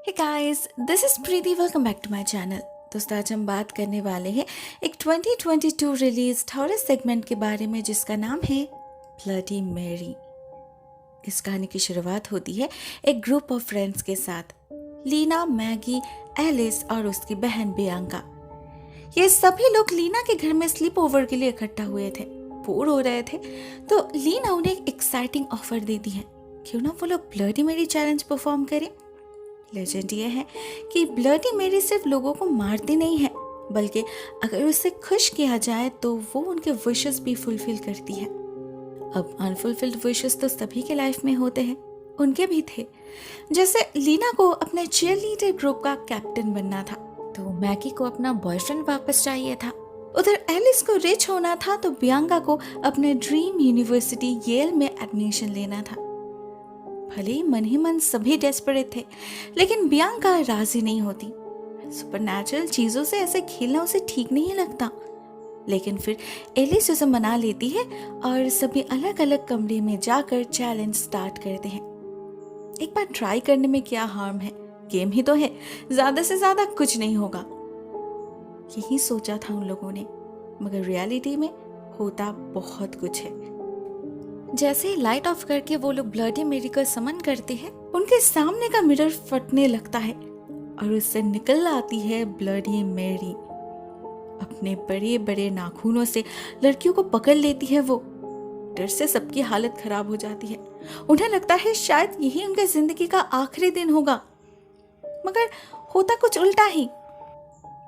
Hey guys, this is Preeti. Welcome back to my channel. दोस्तों, आज हम बात करने वाले हैं एक 2022 रिलीज हॉरर सेगमेंट के बारे में जिसका नाम है ब्लडी मैरी। इस कहानी की शुरुआत होती है एक ग्रुप ऑफ फ्रेंड्स के साथ, लीना, मैगी, एलिस और उसकी बहन बियांका। ये सभी लोग लीना के घर में स्लीप ओवर के लिए इकट्ठा हुए थे। बोर हो रहे थे तो लीना उन्हें एक एक्साइटिंग ऑफर देती है, क्यों ना वो लोग ब्लडी मैरी चैलेंज परफॉर्म करें। लेजेंड ये है कि ब्लडी मैरी सिर्फ लोगों को मारती नहीं है, बल्कि अगर उसे खुश किया जाए तो वो उनके विशेस भी फुलफिल करती है। अब अनफुलफिल्ड विशेस तो सभी के लाइफ में होते हैं, उनके भी थे। जैसे लीना को अपने चीयरलीडर ग्रुप का कैप्टन बनना था, तो मैगी को अपना बॉयफ्रेंड वापस चाहिए था। उधर एलिस को रिच होना था, तो बियांका को अपने ड्रीम यूनिवर्सिटी येल में एडमिशन लेना था। भले ही मन सभी डेस्परेट थे, लेकिन बियांका राजी नहीं होती। सुपरनैचुरल चीजों से ऐसे खेलना उसे ठीक नहीं लगता। लेकिन फिर एलिस उसे मना लेती है और सभी अलग अलग कमरे में जाकर चैलेंज स्टार्ट करते हैं। एक बार ट्राई करने में क्या हार्म है, गेम ही तो है, ज्यादा से ज्यादा कुछ नहीं होगा। यही सोचा था उन लोगों ने, मगर रियलिटी में होता बहुत कुछ है। जैसे ही लाइट ऑफ करके वो लोग ब्लडी मैरी को समन करते हैं, उनके सामने का मिरर फटने लगता है और उससे निकल आती है ब्लडी मैरी। अपने बड़े बड़े नाखूनों से लड़कियों को पकड़ लेती है वो। डर से सबकी हालत खराब हो जाती है। उन्हें लगता है शायद यही उनके जिंदगी का आखिरी दिन होगा, मगर होता कुछ उल्टा ही।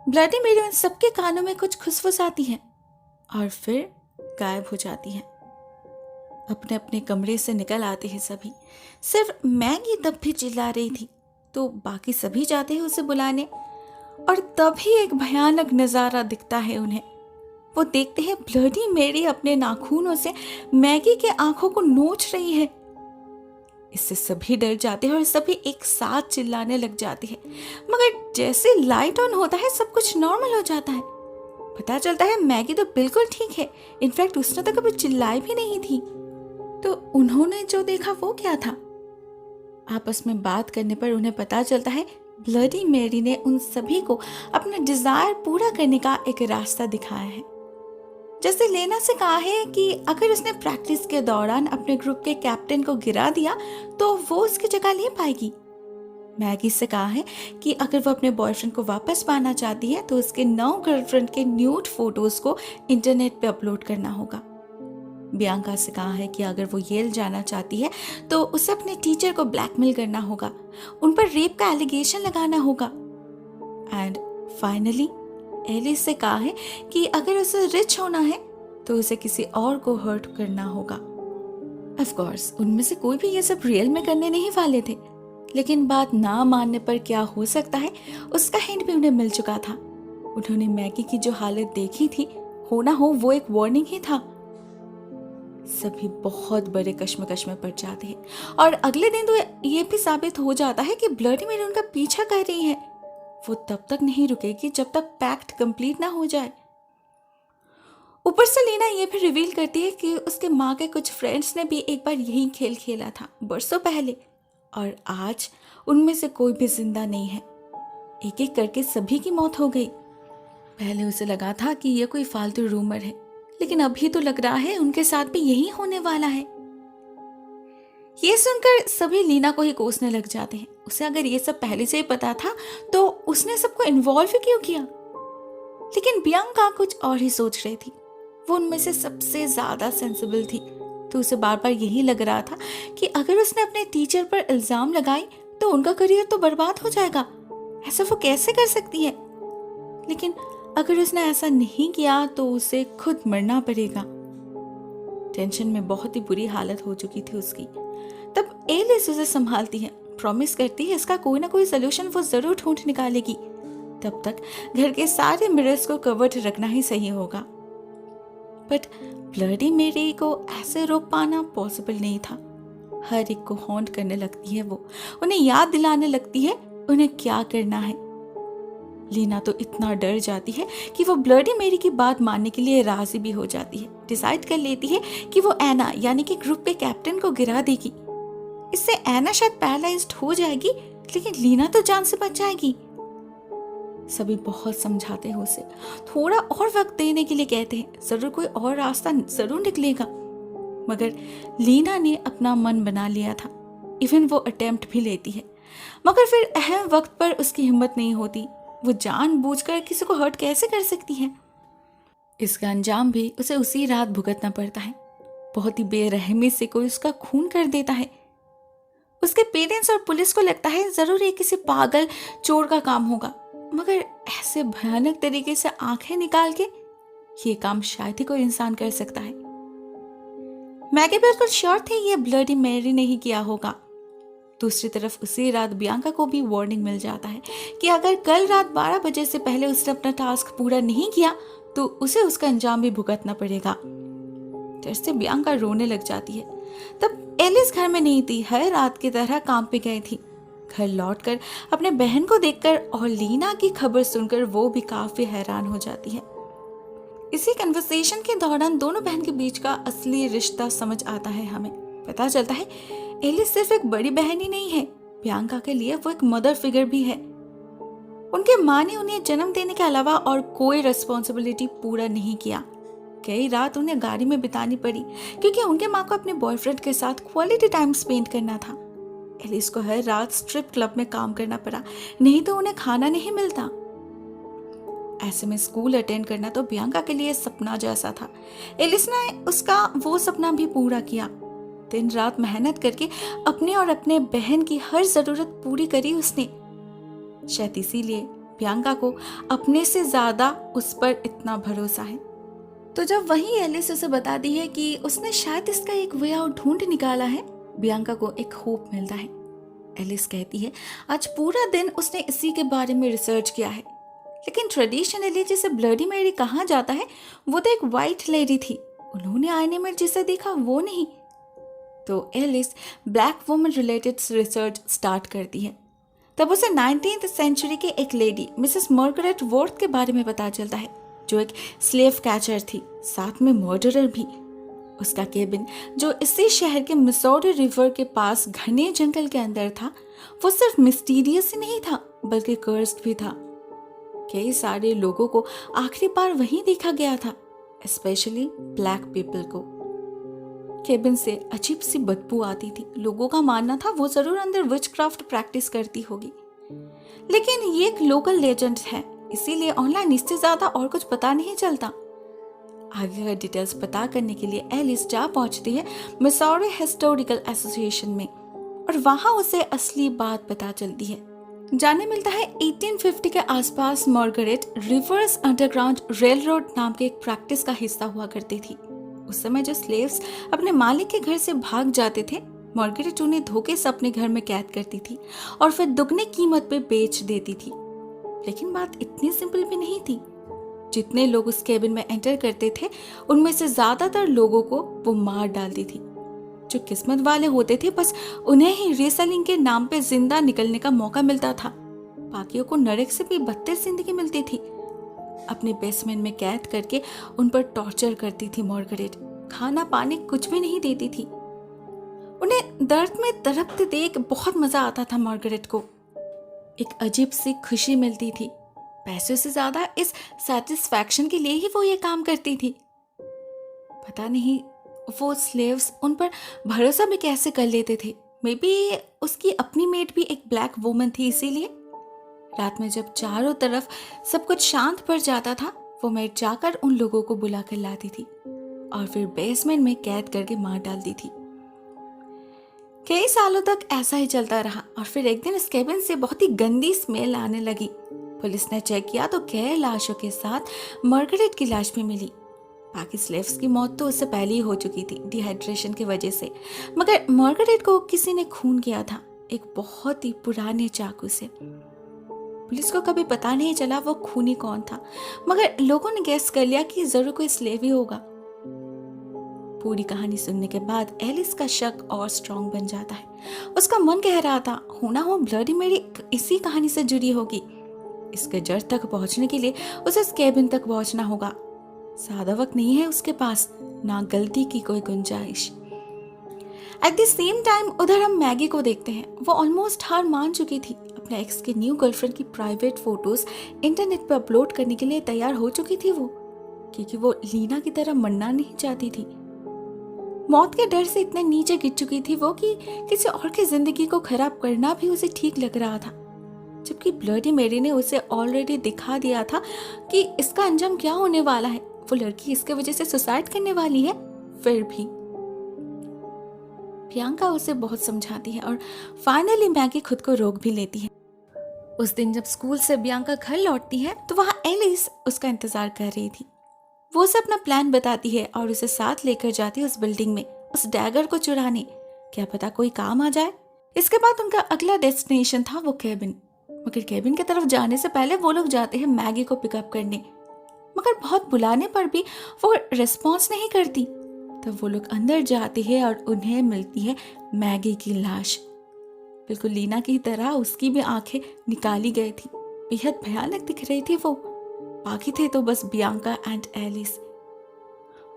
ब्लडी मैरी उन सबके कानों में कुछ खुसफुसाती है और फिर गायब हो जाती है। अपने अपने कमरे से निकल आते हैं सभी। सिर्फ मैगी तब भी चिल्ला रही थी, तो बाकी सभी जाते हैं उसे बुलाने। और तभी एक भयानक नजारा दिखता है उन्हें। वो देखते हैं ब्लडी मैरी अपने नाखूनों से मैगी के आंखों को नोच रही है। इससे सभी डर जाते हैं और सभी एक साथ चिल्लाने लग जाते हैं। मगर जैसे लाइट ऑन होता है, सब कुछ नॉर्मल हो जाता है। पता चलता है मैगी तो बिल्कुल ठीक है, इनफैक्ट उसने तो कभी चिल्लाई भी नहीं थी। तो उन्होंने जो देखा वो क्या था? आपस में बात करने पर उन्हें पता चलता है ब्लडी मैरी ने उन सभी को अपना डिजायर पूरा करने का एक रास्ता दिखाया है। जैसे लेना से कहा है कि अगर उसने प्रैक्टिस के दौरान अपने ग्रुप के कैप्टन को गिरा दिया तो वो उसकी जगह ले पाएगी। मैगी से कहा है कि अगर वो अपने बॉयफ्रेंड को वापस पाना चाहती है तो उसके नौ गर्लफ्रेंड के न्यूड फोटोज को इंटरनेट पे अपलोड करना होगा। बियांका से कहा है कि अगर वो येल जाना चाहती है तो उसे अपने टीचर को ब्लैकमेल करना होगा, उन पर रेप का एलिगेशन लगाना होगा। एंड फाइनली एलिस से कहा है कि अगर उसे रिच होना है तो उसे किसी और को हर्ट करना होगा। ऑफ कोर्स उनमें से कोई भी ये सब रियल में करने नहीं वाले थे, लेकिन बात ना मानने पर क्या हो सकता है उसका हिंट भी उन्हें मिल चुका था। उन्होंने मैगी की जो हालत देखी थी, हो ना हो वो एक वार्निंग ही था। सभी बहुत बड़े कश्मकश में पड़ जाते हैं और अगले दिन तो ये भी साबित हो जाता है कि ब्लडी मैरी उनका पीछा कर रही है। वो तब तक नहीं रुकेगी जब तक पैक्ट कंप्लीट ना हो जाए। ऊपर से लीना ये भी रिवील करती है कि उसके माँ के कुछ फ्रेंड्स ने भी एक बार यही खेल खेला था बरसों पहले, और आज उनमें से कोई भी जिंदा नहीं है। एक एक करके सभी की मौत हो गई। पहले उसे लगा था कि यह कोई फालतू रूमर है, लेकिन अभी तो लग रहा है उनके साथ भी यही होने वाला है। ये सुनकर सभी लीना को ही कोसने लग जाते हैं। उसे अगर ये सब पहले से ही पता था तो उसने सबको इन्वॉल्व क्यों किया? लेकिन बियांका कुछ और ही सोच रही थी। वो उनमें से सबसे ज्यादा सेंसिबल थी, तो उसे बार बार यही लग रहा था कि अगर उसने अपने टीचर पर इल्जाम लगाई तो उनका करियर तो बर्बाद हो जाएगा। ऐसा वो कैसे कर सकती है? लेकिन अगर उसने ऐसा नहीं किया तो उसे खुद मरना पड़ेगा। टेंशन में बहुत ही बुरी हालत हो चुकी थी उसकी। तब एलिस उसे संभालती है, प्रॉमिस करती है इसका कोई ना कोई सोल्यूशन वो जरूर ढूंढ निकालेगी। तब तक घर के सारे मिरर्स को कवर्ड रखना ही सही होगा। बट ब्लडी मैरी को ऐसे रोक पाना पॉसिबल नहीं था। हर एक को हॉन्ट करने लगती है वो, उन्हें याद दिलाने लगती है उन्हें क्या करना है। लीना तो इतना डर जाती है कि वो ब्लडी मैरी की बात मानने के लिए राजी भी हो जाती है। डिसाइड कर लेती है कि वो एना यानी कि ग्रुप के कैप्टन को गिरा देगी। इससे एना शायद पैरालाइज्ड हो जाएगी, लेकिन लीना तो जान से बच जाएगी। सभी बहुत समझाते हैं उसे, थोड़ा और वक्त देने के लिए कहते हैं, जरूर कोई और रास्ता जरूर निकलेगा। मगर लीना ने अपना मन बना लिया था। इवन वो अटेम्प्ट भी लेती है, मगर फिर अहम वक्त पर उसकी हिम्मत नहीं होती। वो जानबूझकर किसी को हर्ट कैसे कर सकती है। इसका अंजाम भी उसे उसी रात भुगतना पड़ता है। बहुत ही बेरहमी से कोई उसका खून कर देता है। उसके पेरेंट्स और पुलिस को लगता है जरूर ये किसी पागल चोर का काम होगा, मगर ऐसे भयानक तरीके से आंखें निकाल के ये काम शायद ही कोई इंसान कर सकता है। मैगी बिल्कुल श्योर थी ये ब्लडी मैरी ने ही किया होगा। दूसरी तरफ उसी रात बियांका को भी वार्निंग मिल जाता है कि अगर कल रात 12 बजे से पहले उसने अपना टास्क पूरा नहीं किया तो उसे उसका अंजाम भी भुगतना पड़ेगा। जैसे बियांका रोने लग जाती है। तब एलिस घर में नहीं थी, हर रात की तरह काम पे गई थी। घर लौटकर अपने बहन को देखकर और लीना की खबर सुनकर वो भी काफी हैरान हो जाती है। इसी कन्वर्सेशन के दौरान दोनों बहन के बीच का असली रिश्ता समझ आता है। हमें पता चलता है एलिस सिर्फ एक बड़ी बहन ही नहीं है, बियांका के लिए वो एक मदर फिगर भी है। उनके माँ ने उन्हें जन्म देने के अलावा और कोई रिस्पॉन्सिबिलिटी पूरा नहीं किया। कई रात उन्हें गाड़ी में बितानी पड़ी क्योंकि उनके माँ को अपने बॉयफ्रेंड के साथ क्वालिटी टाइम स्पेंड करना था। एलिस को हर रात स्ट्रिप क्लब में काम करना पड़ा, नहीं तो उन्हें खाना नहीं मिलता। ऐसे में स्कूल अटेंड करना तो बियांका के लिए सपना जैसा था। एलिस ने उसका वो सपना भी पूरा किया। दिन रात मेहनत करके अपने और अपने बहन की हर जरूरत पूरी करी उसने। शायद इसीलिए बियांका को अपने से ज्यादा उस पर इतना भरोसा है। तो जब वही एलिस उसे बताती है कि उसने शायद इसका एक वे आउट ढूंढ निकाला है, बियांका को एक होप मिलता है। एलिस कहती है आज पूरा दिन उसने इसी के बारे में रिसर्च किया है, लेकिन ट्रेडिशनली जिसे ब्लडी मैरी कहा जाता है वो तो एक वाइट लेडी थी। उन्होंने आईने में जिसे देखा वो नहीं। तो Alice black woman related research start करती है। तब उसे 19th सेंचुरी के एक लेडी मिसेस मार्गरेट वॉर्थ के बारे में पता चलता है, जो एक स्लेव कैचर थी, साथ में मर्डरर भी। उसका केबिन जो इसी शहर के मिसौरी रिवर के पास घने जंगल के अंदर था, वो सिर्फ मिस्टीरियस ही नहीं था बल्कि कर्स्ड भी था। कई सारे लोगों को आखिरी बार वहीं देखा गया था, स्पेशली ब्लैक पीपल को। केबिन से अजीब सी बदबू आती थी। लोगों का मानना था वो जरूर अंदर विचक्राफ्ट प्रैक्टिस करती होगी, लेकिन ये एक लोकल लेजेंड है, इसीलिए ऑनलाइन इससे ज्यादा और कुछ पता नहीं चलता। आगे का डिटेल्स पता करने के लिए एलिस जा पहुंचती है मिसौरी हिस्टोरिकल एसोसिएशन में, और वहां उसे असली बात पता चलती है। जानने मिलता है 1850 के आसपास Margaret reverse underground rail road नाम के एक प्रैक्टिस का हिस्सा हुआ करती थी। उस समय जो स्लेव्स अपने मालिक के घर से भाग जाते थे, मार्गरेट उन्हें धोखे से अपने घर में कैद करती थी और फिर दुगनी कीमत पे बेच देती थी। लेकिन बात इतनी सिंपल भी नहीं थी। जितने लोग उस केबिन में एंटर करते थे, उनमें से ज्यादातर लोगों को वो मार डालती थी। जो किस्मत वाले होते थे, बस उन्हें ही रीसेलिंग के नाम पे जिंदा निकलने का मौका मिलता था। बाकियों को नरक से भी बदतर जिंदगी मिलती थी। अपने बेसमेंट में कैद करके उन पर टॉर्चर करती थी मार्गरेट। खाना पानी कुछ भी नहीं देती थी। उन्हें दर्द में तड़पते देख बहुत मजा आता था मार्गरेट को। एक अजीब सी खुशी मिलती थी। पैसों से ज्यादा इस सेटिस्फैक्शन के लिए ही वो ये काम करती थी। पता नहीं वो स्लेव्स उन पर भरोसा भी कैसे कर लेते थे। मे बी उसकी अपनी मेट भी एक ब्लैक वुमन थी, इसीलिए रात में जब चारों तरफ सब कुछ शांत पड़ जाता था, वो मेट जाकर उन लोगों को बुला कर लाती थी और फिर बेसमेंट में कैद करके मार डालती थी। कई सालों तक ऐसा ही चलता रहा और फिर एक दिन इस केबिन से बहुत ही गंदी स्मेल आने लगी। पुलिस ने चेक किया तो कई लाशों के साथ मार्गरेट की लाश भी मिली। बाकी स्लेव्स की मौत तो उससे पहले ही हो चुकी थी डिहाइड्रेशन की वजह से, मगर मार्गरेट को किसी ने खून किया था, एक बहुत ही पुराने चाकू से। पुलिस को कभी पता नहीं चला वो खूनी कौन था, मगर लोगों ने गेस कर लिया कि जरूर कोई स्लेव ही होगा। पूरी कहानी सुनने के बाद एलिस का शक और स्ट्रॉन्ग बन जाता है। उसका मन कह रहा था होना हो ब्लडी मैरी इसी कहानी से जुड़ी होगी। इसके जड़ तक पहुंचने के लिए उसे इस केबिन तक पहुंचना होगा। ज्यादा वक्त नहीं है उसके पास, ना गलती की कोई गुंजाइश। एट द सेम टाइम उधर हम मैगी को देखते हैं। वो ऑलमोस्ट हार मान चुकी थी। अपने एक्स के न्यू गर्लफ्रेंड की प्राइवेट फोटोज इंटरनेट पर अपलोड करने के लिए तैयार हो चुकी थी वो, क्योंकि वो लीना की तरह मरना नहीं चाहती थी। मौत के डर से इतने नीचे गिर चुकी थी वो कि किसी और की जिंदगी को खराब करना भी उसे ठीक लग रहा था, जबकि ब्लडी मेरी ने उसे ऑलरेडी दिखा दिया था कि इसका अंजाम क्या होने वाला है। वो लड़की इसके वजह से सुसाइड करने वाली है। फिर भी प्रियंका उसे बहुत समझाती है और फाइनली मैगी खुद को रोक भी लेती है। उस दिन जब स्कूल से प्रियंका घर लौटती है तो वहाँ एलिस उसका इंतजार कर रही थी। वो उसे अपना प्लान बताती है और उसे साथ लेकर जाती है उस बिल्डिंग में, उस डैगर को चुराने। क्या पता कोई काम आ जाए। इसके बाद उनका अगला डेस्टिनेशन था वो केबिन। मगर केबिन की तरफ जाने से पहले वो लोग जाते हैं मैगी को पिकअप करने, मगर बहुत बुलाने पर भी वो रिस्पॉन्स नहीं करती। तब वो लोग अंदर जाते हैं और उन्हें मिलती है मैगी की लाश। बिल्कुल लीना की तरह उसकी भी आंखें निकाली गई थी, बेहद भयानक दिख रही थी वो। बाकी थे तो बस प्रियंका एंड एलिस।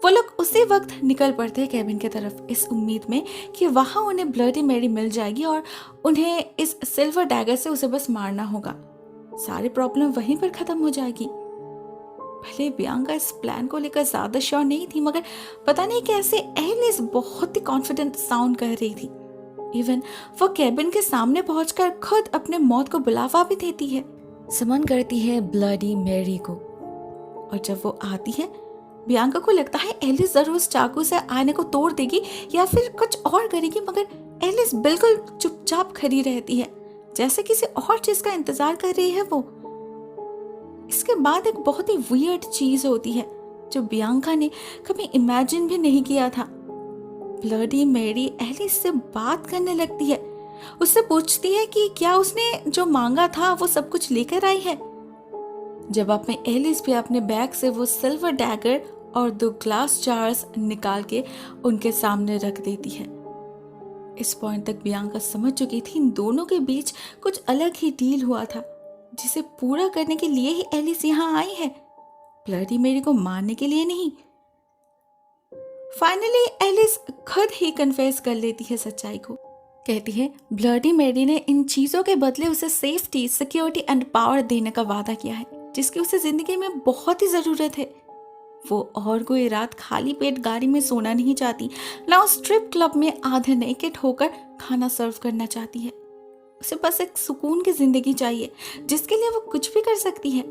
वो लोग उसी वक्त निकल पड़ते हैं केबिन की तरफ, इस उम्मीद में कि वहां उन्हें ब्लडी मेरी मिल जाएगी और उन्हें इस सिल्वर डैगर से उसे बस मारना होगा। सारी प्रॉब्लम वहीं पर खत्म हो जाएगी। भले प्रियंका इस प्लान को लेकर ज्यादा श्योर नहीं थी, मगर पता नहीं कैसे एलिस बहुत ही कॉन्फिडेंट साउंड कर रही थी। इवन वो केबिन के सामने पहुंचकर खुद अपने मौत को बुलावा भी देती है, समन करती है ब्लडी मेरी को। और जब वो आती है, प्रियंका को लगता है एलिस जरूर उस चाकू से आईने को तोड़ देगी या फिर कुछ और करेगी, मगर एलिस बिल्कुल चुपचाप खड़ी रहती है, जैसे किसी और चीज का इंतजार कर रही है वो। इसके बाद एक बहुत ही वियर्ड चीज होती है जो प्रियंका ने कभी इमेजिन भी नहीं किया था। ब्लडी मेरी एलिस से बात करने लगती है, उससे पूछती है कि क्या उसने जो मांगा था वो सब कुछ लेकर आई है। जवाब में एलिस भी अपने बैग से वो सिल्वर डैगर और 2 ग्लास जार्स निकाल के उनके सामने रख देती है। इस पॉइंट तक प्रियंका समझ चुकी थी इन दोनों के बीच कुछ अलग ही डील हुआ था, जिसे पूरा करने के लिए ही एलिस यहाँ आई है, ब्लडी मेरी को मारने के लिए नहीं। फाइनली एलिस खुद ही कन्फेस कर लेती है सच्चाई को। कहती है ब्लडी मेरी ने इन चीजों के बदले उसे सेफ्टी, सिक्योरिटी एंड पावर देने का वादा किया है, जिसकी उसे जिंदगी में बहुत ही जरूरत है। वो और कोई रात खाली पेट गाड़ी में सोना नहीं चाहती, ना उस स्ट्रिप क्लब में आधे नेकेड होकर खाना सर्व करना चाहती है। उसे बस एक सुकून की जिंदगी चाहिए, जिसके लिए वो कुछ भी कर सकती है।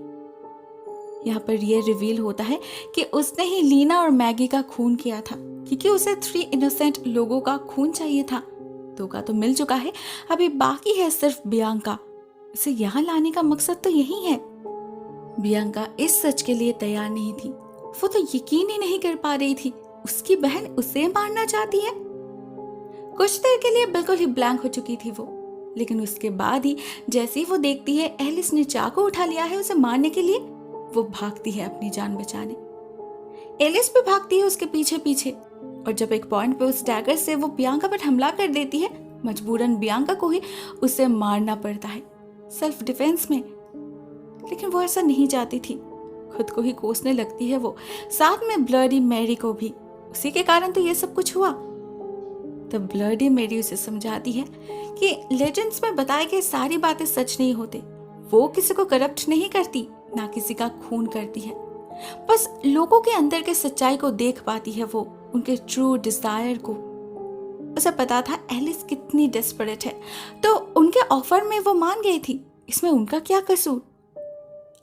यहाँ पर यह रिवील होता है कि उसने ही लीना और मैगी का खून किया था, क्योंकि उसे 3 इनोसेंट लोगों का खून चाहिए था। 2 का तो मिल चुका है, अभी बाकी है सिर्फ प्रियंका। उसे यहाँ लाने का मकसद तो यही है। प्रियंका इस सच के लिए तैयार नहीं थी। वो तो यकीन ही नहीं कर पा रही थी उसकी बहन उसे मारना चाहती है। कुछ देर के लिए बिल्कुल ही ब्लैंक हो चुकी थी वो, लेकिन उसके बाद ही जैसे ही वो देखती है एलिस ने चाकू उठा लिया है उसे मारने के लिए, वो भागती है अपनी जान बचाने। एलिस भी भागती है उसके पीछे पीछे, और जब एक पॉइंट पे उस डैगर से वो प्रियंका पर हमला कर देती है, मजबूरन प्रियंका को ही उसे मारना पड़ता है सेल्फ डिफेंस में। लेकिन वो ऐसा नहीं चाहती थी, खुद को ही कोसने लगती है वो, साथ में ब्लडी मैरी को भी। उसी के कारण तो ये सब कुछ हुआ। तब ब्लडी मैरी उसे समझाती है कि लेजेंड्स में बताए गए सारी बातें सच नहीं होते। वो किसी को करप्ट नहीं करती, ना किसी का खून करती है, बस लोगों के अंदर के सच्चाई को देख पाती है वो, उनके ट्रू डिजायर को। उसे पता था एलिस कितनी डेस्परेट है, तो उनके ऑफर में वो मान गई थी। इसमें उनका क्या कसूर?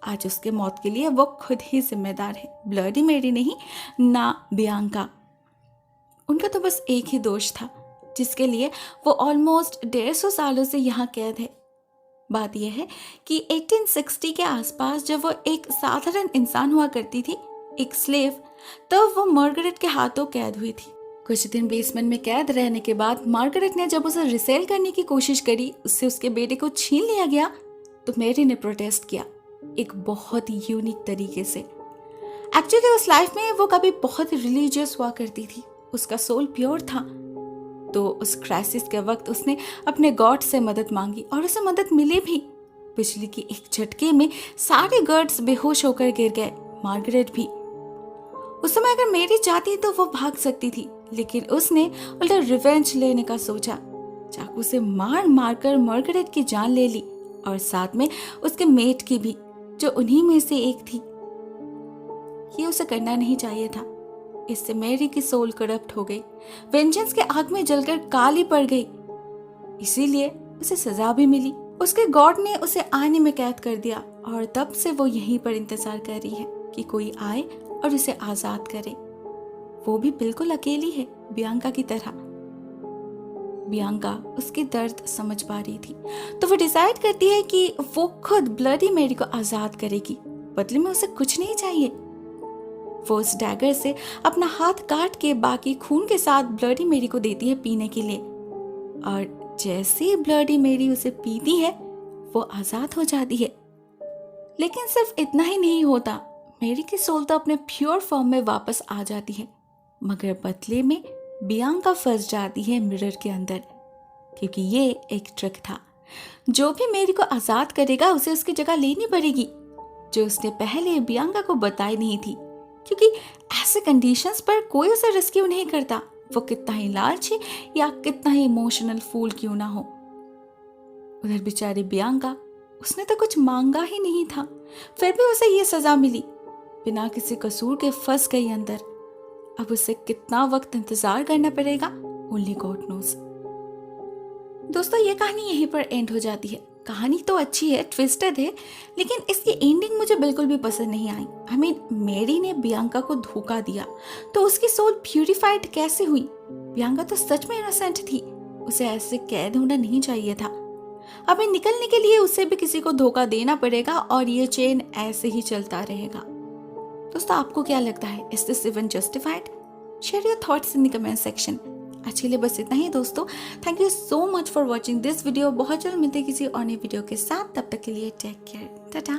आज उसके मौत के लिए वो खुद ही जिम्मेदार है, ब्लडी मेरी नहीं, ना प्रियंका। उनका तो बस एक ही दोष था, जिसके लिए वो ऑलमोस्ट 150 सालों से यहाँ कैद है। बात यह है कि 1860 के आसपास जब वो एक साधारण इंसान हुआ करती थी, एक स्लेव, तब वो मार्गरेट के हाथों कैद हुई थी। कुछ दिन बेसमेंट में कैद रहने के बाद मार्गरेट ने जब उसे रिसेल करने की कोशिश करी, उससे उसके बेटे को छीन लिया गया, तो मैरी ने प्रोटेस्ट किया एक बहुत ही यूनिक तरीके से। एक्चुअली उस लाइफ में वो कभी बहुत रिलीजियस हुआ करती थी, उसका सोल प्योर था। तो उस क्राइसिस के वक्त उसने अपने गॉड से मदद मांगी और उसे मदद मिली भी। बिजली की एक झटके में सारे गार्ड्स बेहोश होकर गिर गए, मार्गरेट भी। उस समय अगर मेरी चाहती तो वो भाग सकती थी, लेकिन उसने उल्टा रिवेंज लेने का सोचा। चाकू से मार मार कर मार्गरेट की जान ले ली और साथ में उसके मेट की भी, जो उन्हीं में से एक थी। ये उसे करना नहीं चाहिए था। इससे मैरी की सोल करप्ट हो गई, वेंजेंस के आग में जलकर काली पड़ गई। इसीलिए उसे सजा भी मिली। उसके गॉड ने उसे आईने में कैद कर दिया और तब से वो यहीं पर इंतजार कर रही है कि कोई आए और उसे आजाद करे। वो भी बिल्कुल अकेली है, बियांका की तरह। बियांका उसके दर्द समझ पा रही थी, तो वो डिसाइड करती है कि वो खुद ब्लडी मैरी को आजाद करेगी। बदले में उसे कुछ नहीं चाहिए। वो उस डैगर से अपना हाथ काट के बाकी खून के साथ ब्लडी मैरी को देती है पीने के लिए, और जैसे ही ब्लडी मैरी उसे पीती है वो आजाद हो जाती है। लेकिन सिर्फ इतना ही नहीं होता, मैरी की सोल तो अपने प्योर फॉर्म में वापस आ जाती है, मगर बदले में बियांका फंस जाती है मिरर के अंदर, क्योंकि ये एक ट्रिक था। जो भी मैरी को आजाद करेगा उसे उसकी जगह लेनी पड़ेगी, जो उसने पहले बियांका को बताई नहीं थी, क्योंकि ऐसे कंडीशंस पर कोई उसे रेस्क्यू नहीं करता, वो कितना ही लालची या कितना ही इमोशनल फूल क्यों ना हो। उधर बेचारी बियांका, उसने तो कुछ मांगा ही नहीं था, फिर भी उसे ये सजा मिली। बिना किसी कसूर के फंस गई अंदर। अब उसे कितना वक्त इंतजार करना पड़ेगा, ओनली गॉड नोज। दोस्तों, ये कहानी यहीं पर एंड हो जाती है। कहानी तो अच्छी है, ट्विस्टेड है, लेकिन इसकी एंडिंग मुझे बिल्कुल भी पसंद नहीं आई। आई मीन, मैरी ने बियांका को धोखा दिया तो उसकी सोल प्यूरिफाइड कैसे हुई? बियांका तो सच में इनोसेंट थी, उसे ऐसे कैद होना नहीं चाहिए था। अब निकलने के लिए उसे भी किसी को धोखा देना पड़ेगा और ये चेन ऐसे ही चलता रहेगा। दोस्तों, आपको क्या लगता है? Is this even justified? Share your thoughts in the comment section. आज के लिए बस इतना ही दोस्तों। Thank you so much for watching this video. बहुत जल्द मिलते किसी और नई वीडियो के साथ। तब तक के लिए टेक केयर, टाटा।